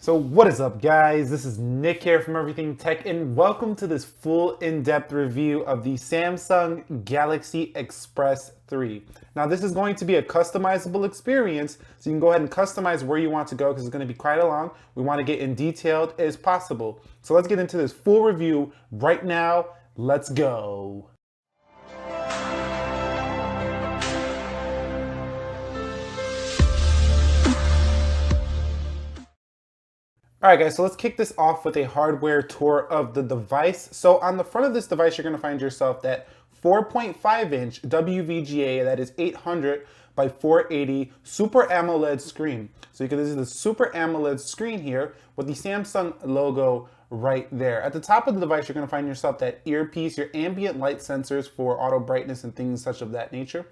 So what is up, guys? This is Nick here from Everything Tech, and welcome to this full in-depth review of the Samsung Galaxy Express 3. Now this is going to be a customizable experience, so you can go ahead and customize where you want to go because it's going to be quite a long. We want to get in detailed as possible. So let's get into this full review right now. Let's go. Alright guys, so let's kick this off with a hardware tour of the device. So on the front of this device, you're going to find yourself that 4.5-inch WVGA, that is 800 by 480 Super AMOLED screen. So this is the Super AMOLED screen here with the Samsung logo right there. At the top of the device, you're going to find yourself that earpiece, your ambient light sensors for auto brightness and things such of that nature.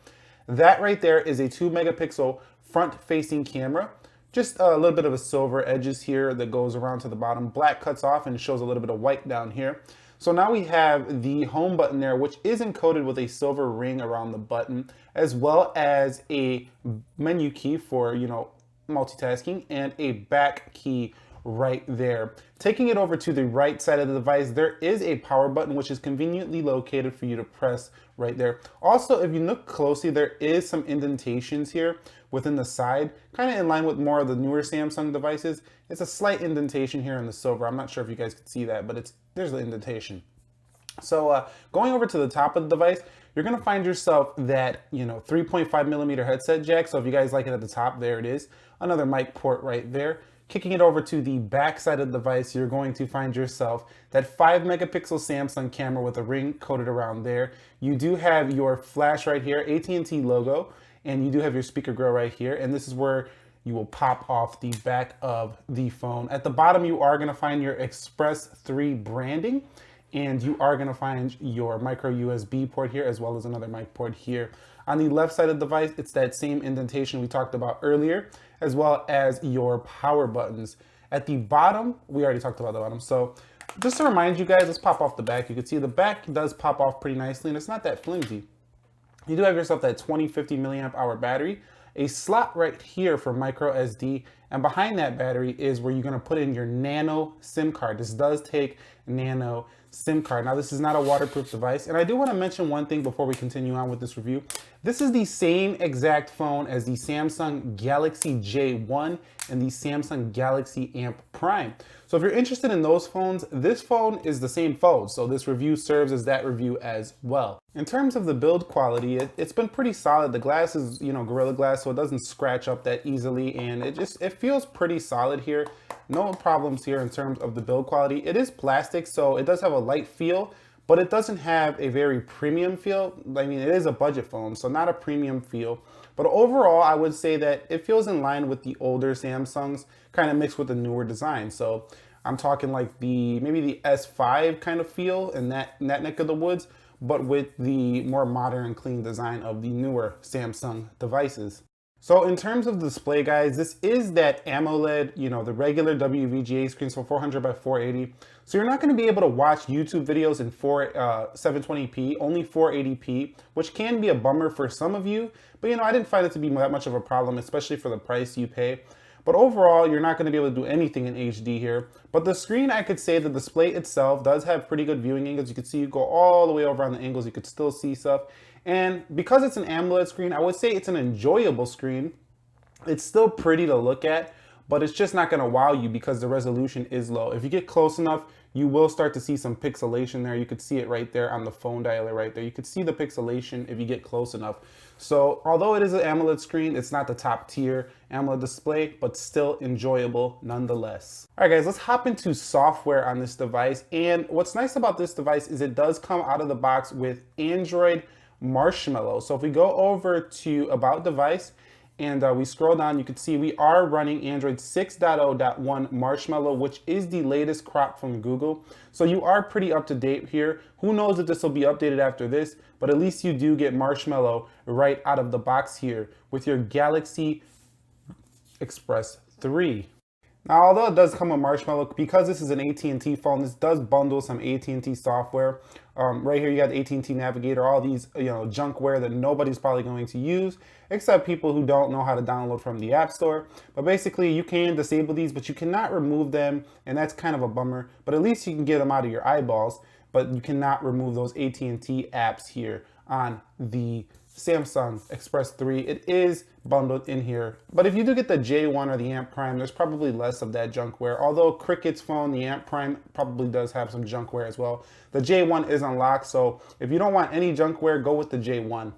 That right there is a 2 megapixel front-facing camera. Just a little bit of a silver edges here that goes around to the bottom. Black cuts off and shows a little bit of white down here. So now we have the home button there, which is encoded with a silver ring around the button, as well as a menu key for, multitasking, and a back key right there. Taking it over to the right side of the device, there is a power button which is conveniently located for you to press right there. Also, if you look closely, there is some indentations here within the side, kind of in line with more of the newer Samsung devices. It's a slight indentation here in the silver. I'm not sure if you guys can see that, but there's the indentation. So going over to the top of the device, you're going to find yourself that 3.5 millimeter headset jack. So if you guys like it at the top, there it is. Another mic port right there. Kicking it over to the back side of the device, you're going to find yourself that 5 megapixel Samsung camera with a ring coated around there. You do have your flash right here, AT&T logo, and you do have your speaker grill right here. And this is where you will pop off the back of the phone. At the bottom, you are going to find your Express 3 branding, and you are going to find your micro USB port here, as well as another mic port here. On the left side of the device, it's that same indentation we talked about earlier, as well as your power buttons. At the bottom, we already talked about the bottom. So just to remind you guys, let's pop off the back. You can see the back does pop off pretty nicely, and it's not that flimsy. You do have yourself that 2050 milliamp hour battery, a slot right here for micro SD, and behind that battery is where you're going to put in your nano SIM card. This does take nano SIM card. Now, this is not a waterproof device, and I do want to mention one thing before we continue on with this review. This is the same exact phone as the Samsung Galaxy J1 and the Samsung Galaxy Amp Prime. So if you're interested in those phones, this phone is the same phone. So this review serves as that review as well. In terms of the build quality, it's been pretty solid. The glass is, Gorilla Glass, so it doesn't scratch up that easily, and it feels pretty solid here. No problems here in terms of the build quality. It is plastic, so it does have a light feel, but it doesn't have a very premium feel. I mean, it is a budget phone, so not a premium feel. But overall, I would say that it feels in line with the older Samsungs, kind of mixed with the newer design. So I'm talking like maybe the S5 kind of feel in that neck of the woods, but with the more modern and clean design of the newer Samsung devices. So in terms of the display, guys, this is that AMOLED, the regular WVGA screen, so 400 by 480. So you're not going to be able to watch YouTube videos in 720p, only 480p, which can be a bummer for some of you. But I didn't find it to be that much of a problem, especially for the price you pay. But overall, you're not going to be able to do anything in HD here. But the screen, I could say the display itself does have pretty good viewing angles. You can see you go all the way over on the angles, you could still see stuff. And because it's an AMOLED screen, I would say it's an enjoyable screen. It's still pretty to look at, but it's just not going to wow you because the resolution is low. If you get close enough, you will start to see some pixelation there. You could see it right there on the phone dialer right there. You could see the pixelation if you get close enough. So although it is an AMOLED screen, it's not the top tier AMOLED display, but still enjoyable nonetheless. All right, guys, let's hop into software on this device. And what's nice about this device is it does come out of the box with Android Marshmallow. So if we go over to About Device and we scroll down, you can see we are running Android 6.0.1 Marshmallow, which is the latest crop from Google. So you are pretty up to date here. Who knows if this will be updated after this, but at least you do get Marshmallow right out of the box here with your Galaxy Express 3. Now, although it does come with Marshmallow, because this is an AT&T phone, this does bundle some AT&T software. Right here, you got the AT&T Navigator, all these junkware that nobody's probably going to use, except people who don't know how to download from the App Store. But basically, you can disable these, but you cannot remove them, and that's kind of a bummer. But at least you can get them out of your eyeballs, but you cannot remove those AT&T apps here on the Samsung Express 3. It is bundled in here. But if you do get the J1 or the Amp Prime, there's probably less of that junkware. Although Cricket's phone, the Amp Prime, probably does have some junkware as well. The J1 is unlocked, so if you don't want any junkware, go with the J1.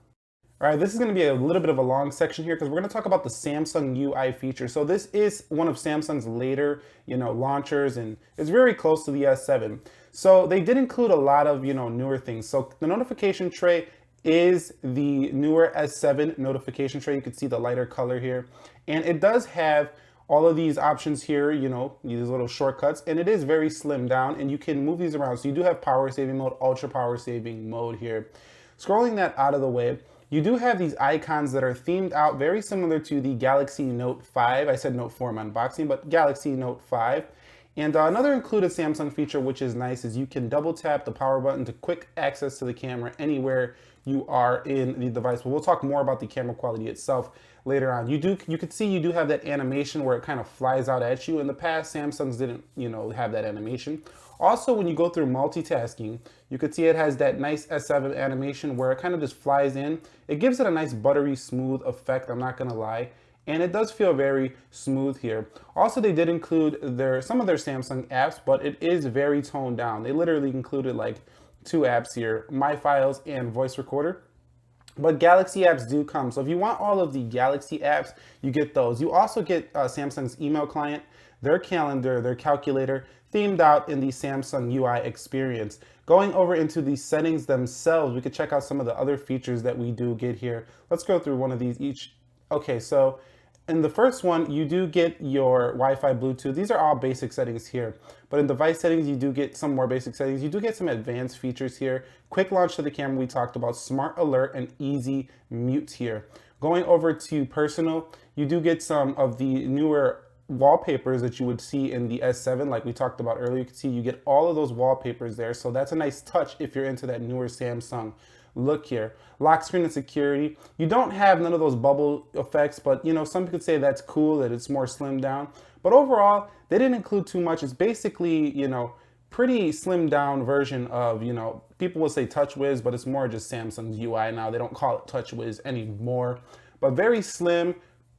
All right, this is going to be a little bit of a long section here because we're going to talk about the Samsung UI feature. So this is one of Samsung's later, launchers, and it's very close to the S7. So they did include a lot of, newer things. So the notification tray is the newer S7 notification tray. You can see the lighter color here. And it does have all of these options here, these little shortcuts, and it is very slimmed down and you can move these around. So you do have power saving mode, ultra power saving mode here. Scrolling that out of the way, you do have these icons that are themed out very similar to the Galaxy Note 5. I said Note 4 in my unboxing, but Galaxy Note 5. And another included Samsung feature, which is nice, is you can double tap the power button to quick access to the camera anywhere you are in the device. But we'll talk more about the camera quality itself later on. You can see you do have that animation where it kind of flies out at you. In the past, Samsung's didn't, have that animation. Also, when you go through multitasking, you can see it has that nice S7 animation where it kind of just flies in. It gives it a nice buttery smooth effect, I'm not gonna lie. And it does feel very smooth here. Also, they did include some of their Samsung apps, but it is very toned down. They literally included like 2 apps here, My Files and Voice Recorder. But Galaxy apps do come. So if you want all of the Galaxy apps, you get those. You also get Samsung's email client, their calendar, their calculator, themed out in the Samsung UI experience. Going over into the settings themselves, we could check out some of the other features that we do get here. Let's go through one of these each. Okay, so in the first one, you do get your Wi-Fi, Bluetooth. These are all basic settings here. But in device settings, you do get some more basic settings. You do get some advanced features here. Quick launch to the camera, we talked about, smart alert, and easy mute here. Going over to personal, you do get some of the newer wallpapers that you would see in the S7, like we talked about earlier. You can see you get all of those wallpapers there. So that's a nice touch if you're into that newer Samsung look here. Lock screen and security. You don't have none of those bubble effects, but some could say that's cool, that it's more slimmed down. But overall, they didn't include too much. It's basically, pretty slimmed down version of, people will say TouchWiz, but it's more just Samsung's UI now. They don't call it TouchWiz anymore. But very slim,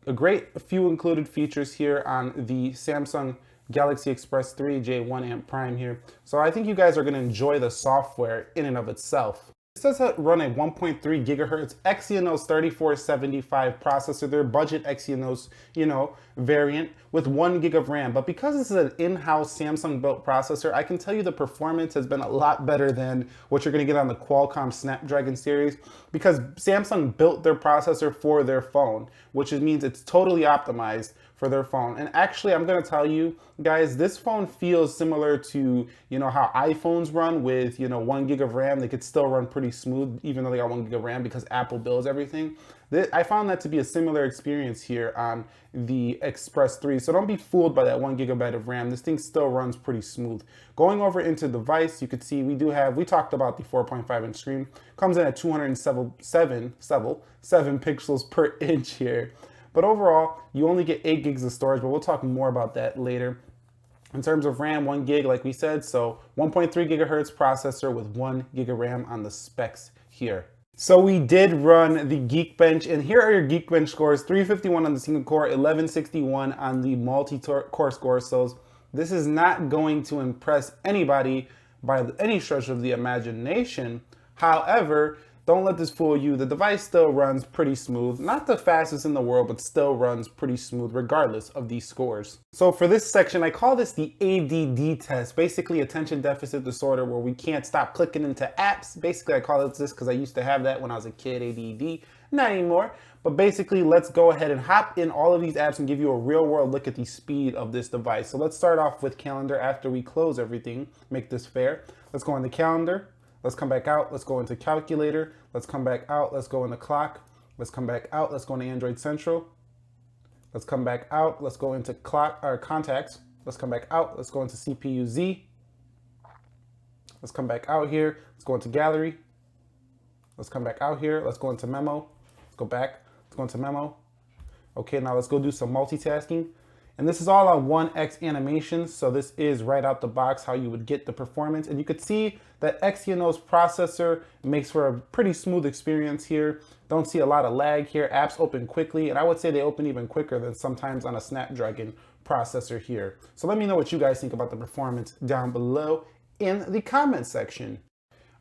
a great few included features here on the Samsung Galaxy Express 3 J1 Amp Prime here. So I think you guys are going to enjoy the software in and of itself. This does run a 1.3 gigahertz Exynos 3475 processor, their budget Exynos, variant with 1 gig of RAM. But because this is an in-house Samsung built processor, I can tell you the performance has been a lot better than what you're gonna get on the Qualcomm Snapdragon series, because Samsung built their processor for their phone, which means it's totally optimized for their phone. And actually, I'm gonna tell you guys, this phone feels similar to, how iPhones run with, 1 gig of RAM. They could still run pretty smooth, even though they got 1 gig of RAM, because Apple builds everything. I found that to be a similar experience here on the Express 3. So don't be fooled by that 1 gigabyte of RAM. This thing still runs pretty smooth. Going over into device, you can see we talked about the 4.5 inch screen. Comes in at 207 pixels per inch here. But overall, you only get 8 gigs of storage, but we'll talk more about that later. In terms of RAM, 1 gig, like we said, so 1.3 gigahertz processor with 1 gig of RAM on the specs here. So we did run the Geekbench, and here are your Geekbench scores: 351 on the single core, 1161 on the multi-core score. So this is not going to impress anybody by any stretch of the imagination. However, don't let this fool you. The device still runs pretty smooth. Not the fastest in the world, but still runs pretty smooth regardless of these scores. So for this section, I call this the ADD test, basically attention deficit disorder, where we can't stop clicking into apps. Basically, I call it this because I used to have that when I was a kid, ADD. Not anymore. But basically, let's go ahead and hop in all of these apps and give you a real world look at the speed of this device. So let's start off with calendar after we close everything, make this fair. Let's go into calendar. Let's come back out, let's go into calculator, let's come back out, let's go into clock, let's come back out, let's go into Android Central, Let's come back out. Let's go into clock or contacts. Let's come back out. Let's go into CPU Z. Let's come back out here. Let's go into gallery. Let's come back out here. Let's go into memo. Let's go back. Let's go into memo. Okay, now let's go do some multitasking. And this is all on 1X animations. So this is right out the box how you would get the performance. And you could see that Exynos processor makes for a pretty smooth experience here. Don't see a lot of lag here. Apps open quickly. And I would say they open even quicker than sometimes on a Snapdragon processor here. So let me know what you guys think about the performance down below in the comment section.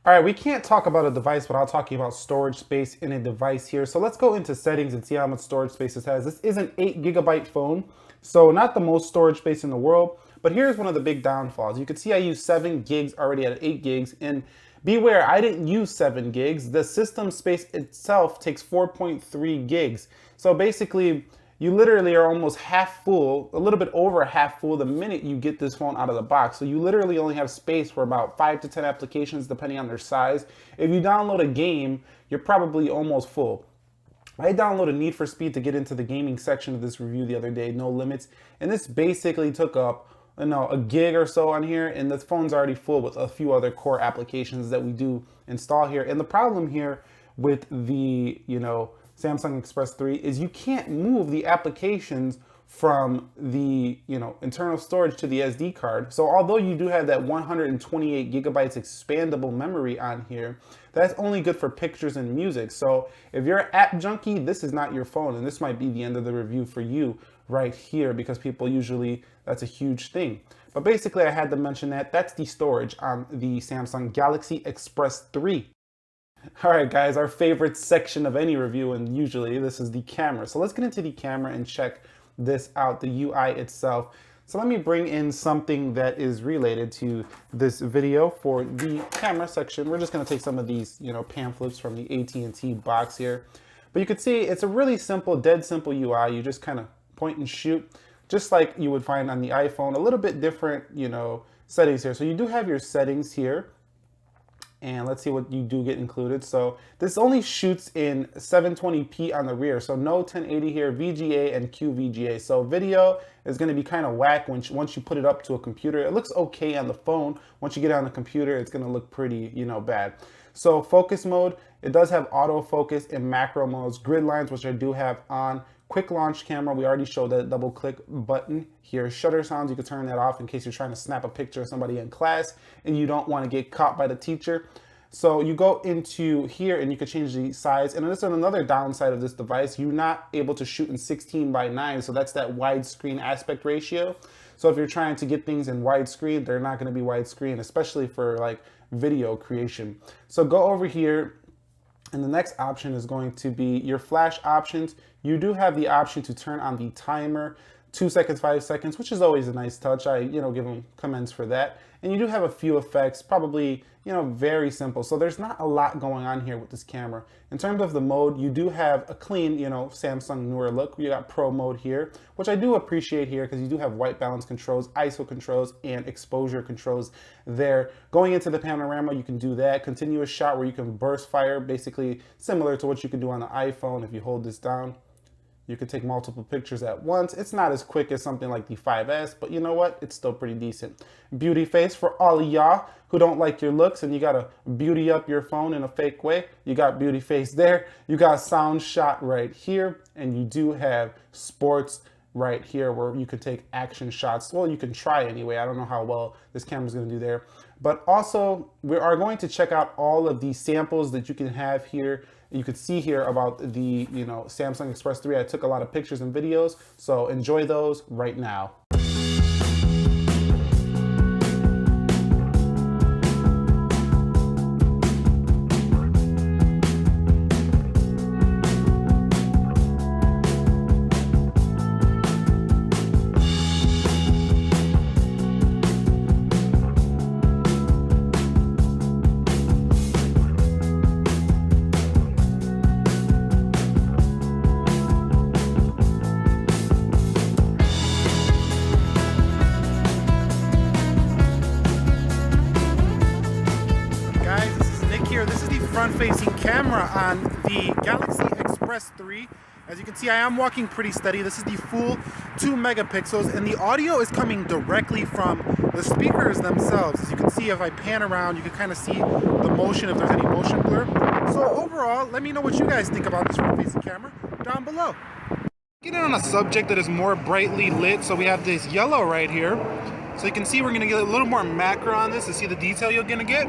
All right, we can't talk about a device without talking about storage space in a device here. So let's go into settings and see how much storage space this has. This is an 8 GB phone, so not the most storage space in the world, but here's one of the big downfalls. You can see I use 7 gigs already at 8 gigs, and beware, I didn't use 7 gigs. The system space itself takes 4.3 gigs. So basically, you literally are almost half full, a little bit over half full the minute you get this phone out of the box. So you literally only have space for about 5 to 10 applications depending on their size. If you download a game, you're probably almost full. I downloaded Need for Speed to get into the gaming section of this review the other day, no limits. And this basically took up, a gig or so on here, and the phone's already full with a few other core applications that we do install here. And the problem here with the, Samsung Express 3 is you can't move the applications from the internal storage to the SD card. So although you do have that 128 gigabytes expandable memory on here, that's only good for pictures and music. So if you're an app junkie, this is not your phone, and this might be the end of the review for you right here, because people usually, that's a huge thing. But basically I had to mention that that's the storage on the Samsung Galaxy Express 3. All right, guys, our favorite section of any review, and usually this is the camera. So let's get into the camera and check this out, the UI itself. So let me bring in something that is related to this video for the camera section. We're just gonna take some of these, pamphlets from the AT&T box here. But you can see it's a really simple, dead simple UI. You just kind of point and shoot, just like you would find on the iPhone. A little bit different, settings here. So you do have your settings here. And let's see what you do get included. So this only shoots in 720p on the rear. So no 1080 here, VGA and QVGA. So video is gonna be kind of whack once you put it up to a computer. It looks okay on the phone. Once you get it on the computer, it's gonna look pretty, bad. So focus mode, it does have autofocus and macro modes, grid lines, which I do have on. Quick launch camera, we already showed that double click button here. Shutter sounds, you can turn that off in case you're trying to snap a picture of somebody in class and you don't want to get caught by the teacher. So you go into here and you can change the size. And this is another downside of this device. You're not able to shoot in 16:9. So that's that widescreen aspect ratio. So if you're trying to get things in widescreen, they're not going to be widescreen, especially for like video creation. So go over here. And the next option is going to be your flash options. You do have the option to turn on the timer, 2 seconds, 5 seconds, which is always a nice touch. I, give them comments for that. And you do have a few effects, probably, very simple. So there's not a lot going on here with this camera. In terms of the mode, you do have a clean, Samsung newer look. You got Pro mode here, which I do appreciate here because you do have white balance controls, ISO controls, and exposure controls there. Going into the panorama, you can do that. Continuous shot where you can burst fire, basically similar to what you can do on the iPhone if you hold this down. You can take multiple pictures at once. It's not as quick as something like the 5S, but you know what? It's still pretty decent. Beauty face for all of y'all who don't like your looks and you gotta beauty up your phone in a fake way. You got beauty face there. You got sound shot right here. And you do have sports right here where you can take action shots. Well, you can try anyway. I don't know how well this camera's gonna do there. But also, we are going to check out all of the samples that you can have here. You could see here about the Samsung Express 3. I took a lot of pictures and videos, so enjoy those right now. This is the front-facing camera on the Galaxy Express 3. As you can see, I am walking pretty steady. This is the full 2 megapixels, and the audio is coming directly from the speakers themselves. As you can see, if I pan around, you can kind of see the motion, if there's any motion blur. So overall, let me know what you guys think about this front-facing camera down below. Getting on a subject that is more brightly lit, so we have this yellow right here. So you can see we're going to get a little more macro on this to see the detail you're going to get.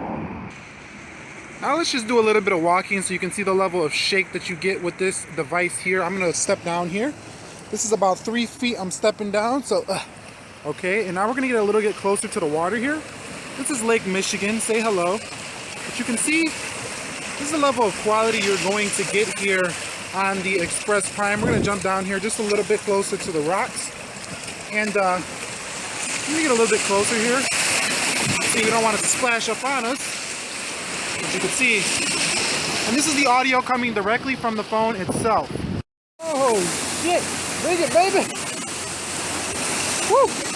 Now let's just do a little bit of walking so you can see the level of shake that you get with this device here. I'm going to step down here. This is about 3 feet I'm stepping down. So, okay, and now we're going to get a little bit closer to the water here. This is Lake Michigan. Say hello. But you can see this is the level of quality you're going to get here on the Express Prime. We're going to jump down here just a little bit closer to the rocks. And let me get a little bit closer here. See, we don't want it to splash up on us. As you can see, and this is the audio coming directly from the phone itself. Oh shit, bring it baby! Woo!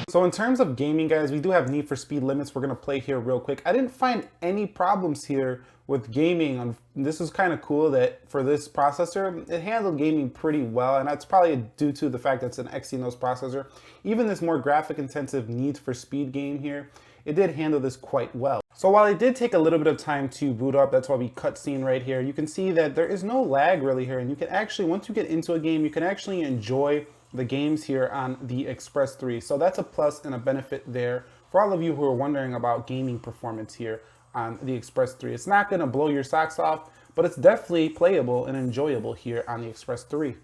So in terms of gaming, guys, we do have Need for Speed limits. We're going to play here real quick. I didn't find any problems here with gaming. This is kind of cool that for this processor, it handled gaming pretty well, and that's probably due to the fact that it's an Exynos processor. Even this more graphic-intensive Need for Speed game here, it did handle this quite well. So while it did take a little bit of time to boot up, that's why we cutscene right here, you can see that there is no lag really here, and you can actually, once you get into a game, you can actually enjoy the games here on the Express 3. So that's a plus and a benefit there for all of you who are wondering about gaming performance here on the Express 3. It's not going to blow your socks off, but it's definitely playable and enjoyable here on the Express 3.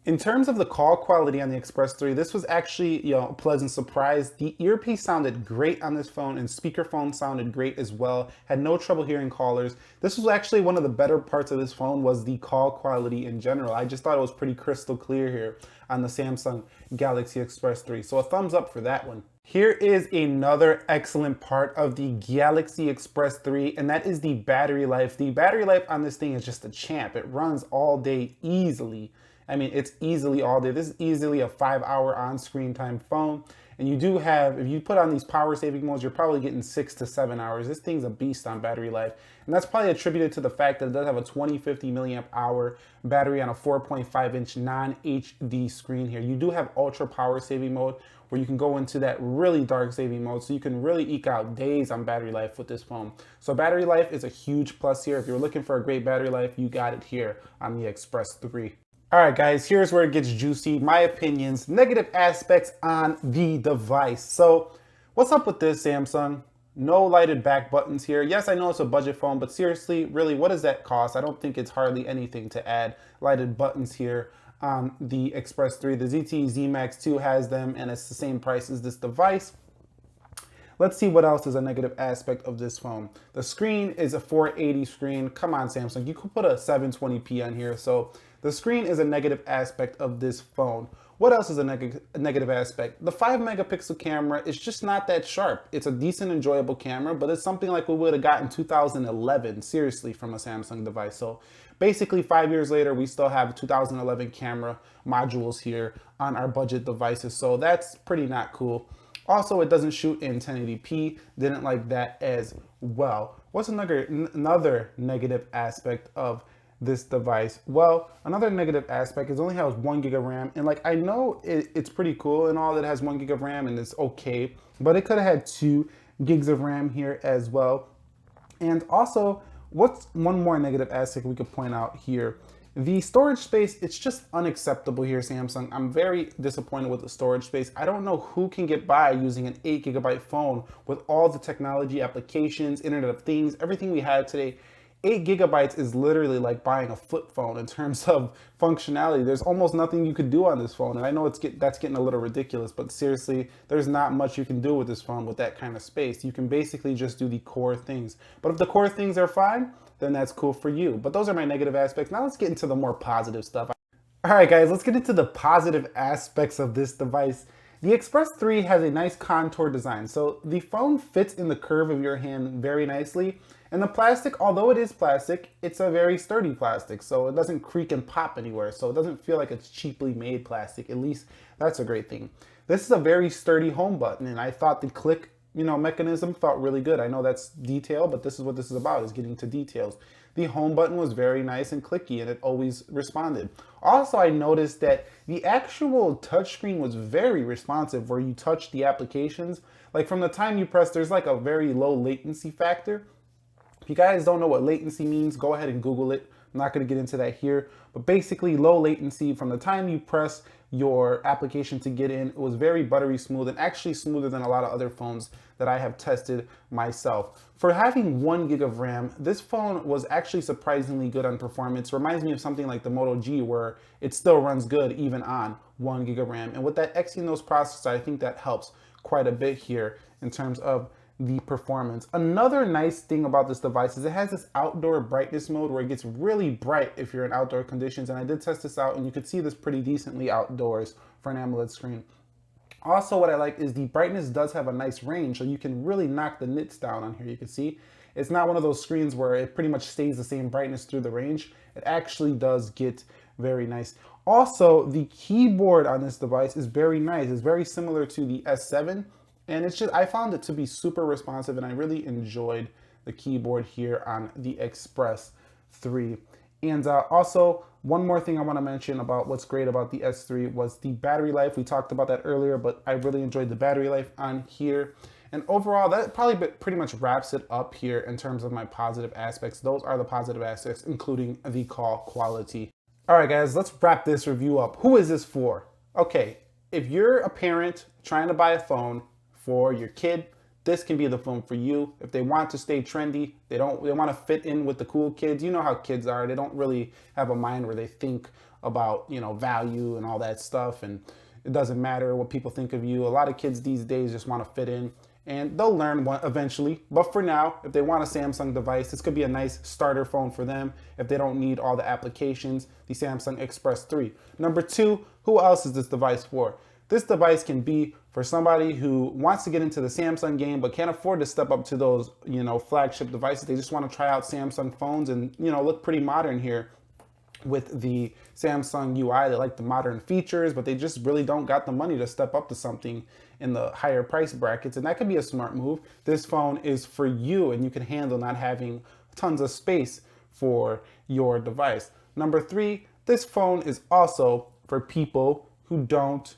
In terms of the call quality on the Express 3, this was actually, a pleasant surprise. The earpiece sounded great on this phone, and speakerphone sounded great as well. Had no trouble hearing callers. This was actually one of the better parts of this phone, was the call quality in general. I just thought it was pretty crystal clear here on the Samsung Galaxy Express 3. So a thumbs up for that one. Here is another excellent part of the Galaxy Express 3, and that is the battery life. The battery life on this thing is just a champ. It runs all day easily. I mean, it's easily all day. This is easily a 5-hour on-screen time phone. And you do have, if you put on these power saving modes, you're probably getting 6 to 7 hours. This thing's a beast on battery life. And that's probably attributed to the fact that it does have a 2050 milliamp hour battery on a 4.5 inch non-HD screen here. You do have ultra power saving mode where you can go into that really dark saving mode. So you can really eke out days on battery life with this phone. So battery life is a huge plus here. If you're looking for a great battery life, you got it here on the Express 3. All right, guys, here's where it gets juicy. My opinions, negative aspects on the device. So what's up with this, Samsung? No lighted back buttons here. Yes, I know it's a budget phone, but seriously, really, what does that cost? I don't think it's hardly anything to add lighted buttons here on the Express 3. The ZTE Z Max 2 has them, and it's the same price as this device. Let's see what else is a negative aspect of this phone. The screen is a 480 screen. Come on, Samsung, you could put a 720p on here. So the screen is a negative aspect of this phone. What else is a negative aspect? The 5 megapixel camera is just not that sharp. It's a decent, enjoyable camera, but it's something like we would have got in 2011, seriously, from a Samsung device. So basically 5 years later, we still have 2011 camera modules here on our budget devices. So that's pretty not cool. Also, it doesn't shoot in 1080p. Didn't like that as well. What's another negative aspect of this device? Well, another negative aspect is it only has 1 gig of RAM, and like I know it's pretty cool and all that it has 1 gig of RAM and it's okay, but it could have had 2 gigs of RAM here as well. And also, what's one more negative aspect we could point out here? The storage space, it's just unacceptable here, Samsung. I'm very disappointed with the storage space. I don't know who can get by using an 8 gigabyte phone with all the technology, applications, Internet of Things, everything we have today. 8 gigabytes is literally like buying a flip phone in terms of functionality. There's almost nothing you could do on this phone. And I know that's getting a little ridiculous, but seriously, there's not much you can do with this phone with that kind of space. You can basically just do the core things. But if the core things are fine, then that's cool for you. But those are my negative aspects. Now let's get into the more positive stuff. All right, guys, let's get into the positive aspects of this device. The Express 3 has a nice contour design, so the phone fits in the curve of your hand very nicely. And the plastic, although it is plastic, it's a very sturdy plastic, so it doesn't creak and pop anywhere, so it doesn't feel like it's cheaply made plastic. At least that's a great thing. This is a very sturdy home button, and I thought the click mechanism felt really good. I know that's detail, but this is what this is about, is getting to details. The home button was very nice and clicky, and it always responded. Also, I noticed that the actual touchscreen was very responsive where you touch the applications. Like from the time you press, there's like a very low latency factor. If you guys don't know what latency means, go ahead and Google it. I'm not going to get into that here, but basically low latency from the time you press your application to get in. It was very buttery smooth, and actually smoother than a lot of other phones that I have tested myself. For having 1 gig of RAM, this phone was actually surprisingly good on performance. Reminds me of something like the Moto G, where it still runs good even on 1 gig of RAM. And with that Exynos processor, I think that helps quite a bit here in terms of the performance. Another nice thing about this device is it has this outdoor brightness mode where it gets really bright if you're in outdoor conditions, and I did test this out and you could see this pretty decently outdoors for an AMOLED screen. Also, what I like is the brightness does have a nice range, so you can really knock the nits down on here. You can see it's not one of those screens where it pretty much stays the same brightness through the range. It actually does get very nice. Also, the keyboard on this device is very nice. It's very similar to the S7. And it's just, I found it to be super responsive, and I really enjoyed the keyboard here on the Express 3. And also, one more thing I want to mention about what's great about the S3 was the battery life. We talked about that earlier, but I really enjoyed the battery life on here. And overall, that probably pretty much wraps it up here in terms of my positive aspects. Those are the positive aspects, including the call quality. All right, guys, let's wrap this review up. Who is this for? Okay, if you're a parent trying to buy a phone for your kid, this can be the phone for you. If they want to stay trendy, they want to fit in with the cool kids. You know how kids are. They don't really have a mind where they think about, value and all that stuff, and it doesn't matter what people think of you. A lot of kids these days just want to fit in, and they'll learn eventually. But for now, if they want a Samsung device, this could be a nice starter phone for them if they don't need all the applications, the Samsung Express 3. Number 2, who else is this device for? This device can be for somebody who wants to get into the Samsung game but can't afford to step up to those, flagship devices. They just want to try out Samsung phones and, look pretty modern here with the Samsung UI. They like the modern features, but they just really don't got the money to step up to something in the higher price brackets, and that could be a smart move. This phone is for you, and you can handle not having tons of space for your device. Number 3, this phone is also for people who don't,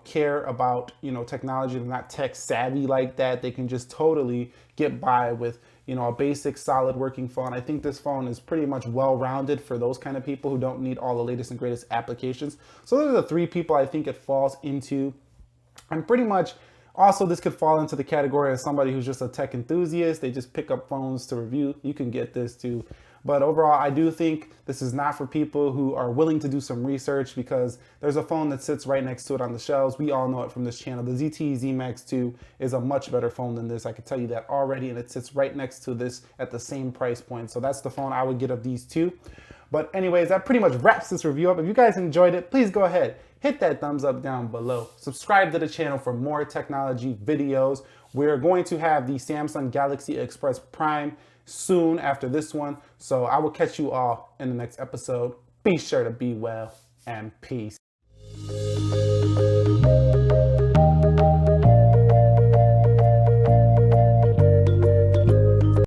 care about, technology. They're not tech savvy like that. They can just totally get by with, a basic solid working phone. I think this phone is pretty much well-rounded for those kind of people who don't need all the latest and greatest applications. So those are the 3 people I think it falls into. And pretty much also this could fall into the category of somebody who's just a tech enthusiast. They just pick up phones to review. You can get this too. But overall, I do think this is not for people who are willing to do some research, because there's a phone that sits right next to it on the shelves. We all know it from this channel. The ZTE Z Max 2 is a much better phone than this. I can tell you that already, and it sits right next to this at the same price point. So that's the phone I would get of these 2. But anyways, that pretty much wraps this review up. If you guys enjoyed it, please go ahead, hit that thumbs up down below. Subscribe to the channel for more technology videos. We're going to have the Samsung Galaxy Express Prime soon after this one. So I will catch you all in the next episode. Be sure to be well, and peace.